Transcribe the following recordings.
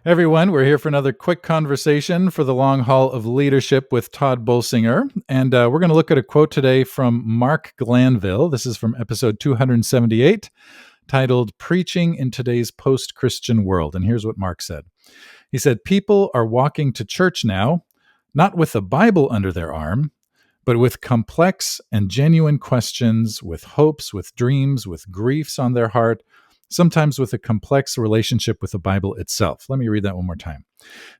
Everyone, we're here for another quick conversation for the long haul of leadership with Tod Bolsinger. And we're going to look at a quote today from Mark Glanville. This is from episode 278, titled Preaching in Today's Post-Christian World. And here's what Mark said. He said, "People are walking to church now, not with a Bible under their arm, but with complex and genuine questions, with hopes, with dreams, with griefs on their heart, sometimes with a complex relationship with the Bible itself." Let me read that one more time.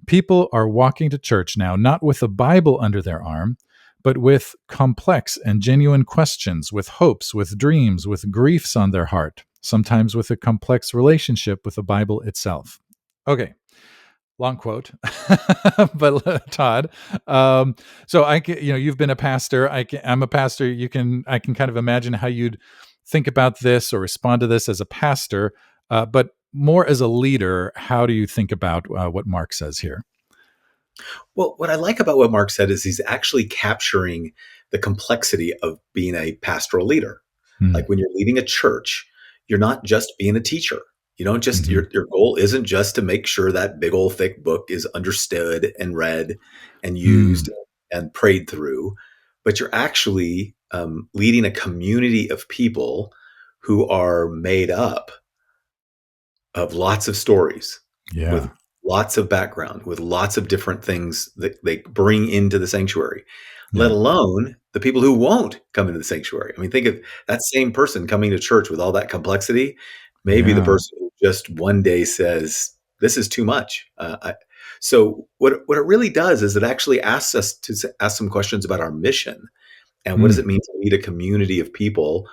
People are walking to church now, not with a Bible under their arm, but with complex and genuine questions, with hopes, with dreams, with griefs on their heart, sometimes with a complex relationship with the Bible itself. Okay. Long quote, but Tod. So you've been a pastor. I'm a pastor. I can kind of imagine how you'd think about this or respond to this as a pastor, but more as a leader. How do you think about what Mark says here? Well, what I like about what Mark said is he's actually capturing the complexity of being a pastoral leader. Like when you're leading a church, you're not just being a teacher. You don't just, your goal isn't just to make sure that big old thick book is understood and read and used and prayed through, but you're actually leading a community of people who are made up of lots of stories, with lots of background, with lots of different things that they bring into the sanctuary, let alone the people who won't come into the sanctuary. I mean, think of that same person coming to church with all that complexity. Maybe the person who just one day says, "This is too much." So what it really does is it actually asks us to ask some questions about our mission and what does it mean to lead a community of people,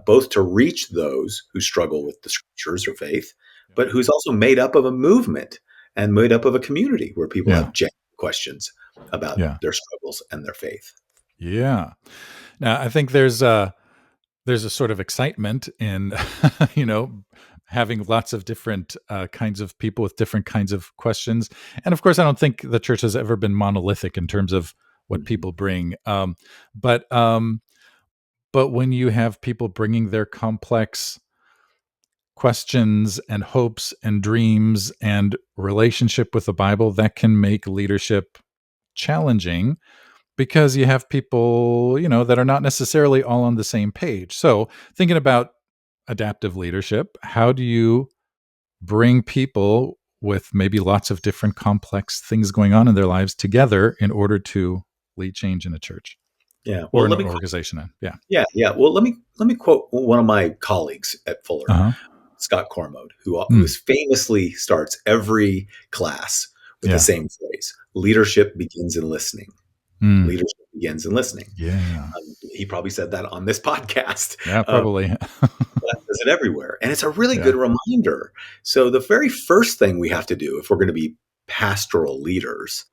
both to reach those who struggle with the scriptures or faith, but who's also made up of a movement and made up of a community where people have genuine questions about their struggles and their faith. Yeah. Now, I think there's a sort of excitement in, having lots of different kinds of people with different kinds of questions. And of course, I don't think the church has ever been monolithic in terms of what people bring. But when you have people bringing their complex questions and hopes and dreams and relationship with the Bible, that can make leadership challenging, because you have people, that are not necessarily all on the same page. So thinking about adaptive leadership, how do you bring people with maybe lots of different complex things going on in their lives together in order to lead change in a chururch? Yeah. Or an organization. Yeah. Well, let me quote one of my colleagues at Fuller, Scott Cormode, who famously starts every class with the same phrase: leadership begins in listening. Leadership begins in listening. Yeah. He probably said that on this podcast. Yeah, probably. That does it everywhere. And it's a really good reminder. So the very first thing we have to do if we're going to be pastoral leaders,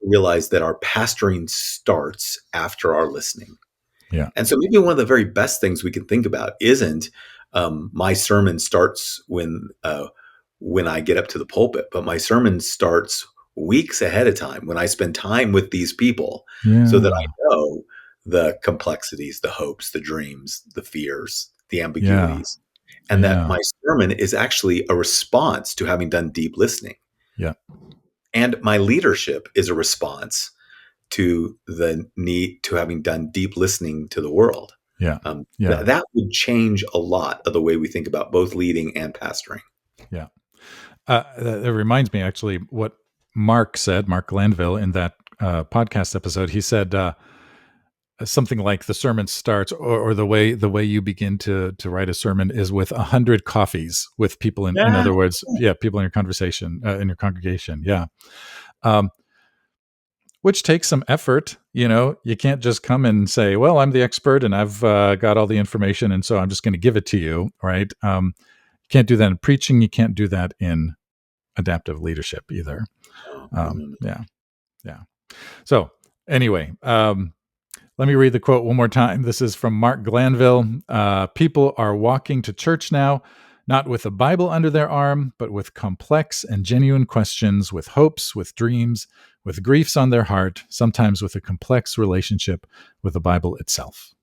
realize that our pastoring starts after our listening. Yeah. And so maybe one of the very best things we can think about isn't my sermon starts when I get up to the pulpit, but my sermon starts weeks ahead of time when I spend time with these people so that I know the complexities, the hopes, the dreams, the fears, the ambiguities, and that my sermon is actually a response to having done deep listening. Yeah. And my leadership is a response to the need to having done deep listening to the world. That would change a lot of the way we think about both leading and pastoring. Yeah. It reminds me actually what Mark Glanville, in that podcast episode. He said something like the sermon starts, or the way you begin to write a sermon is with 100 coffees with people in other words, people in your conversation, in your congregation. Which takes some effort. You can't just come and say, well, I'm the expert and I've got all the information, and so I'm just going to give it to you. Right. You can't do that in preaching. You can't do that in adaptive leadership either. So anyway, let me read the quote one more time. This is from Mark Glanville. People are walking to church now, not with a Bible under their arm, but with complex and genuine questions, with hopes, with dreams, with griefs on their heart, sometimes with a complex relationship with the Bible itself.